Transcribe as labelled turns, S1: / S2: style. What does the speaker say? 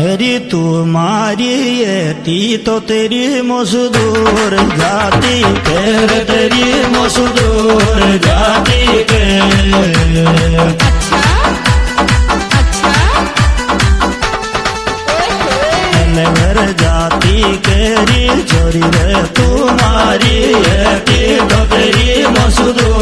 S1: री तुम्हारी एटी तो तेरी मजदूर जाति के, तेरी मजदूर जाति के। घर जाति केरी चोरी रे तुम्हारी एटी तो तेरी मजदूर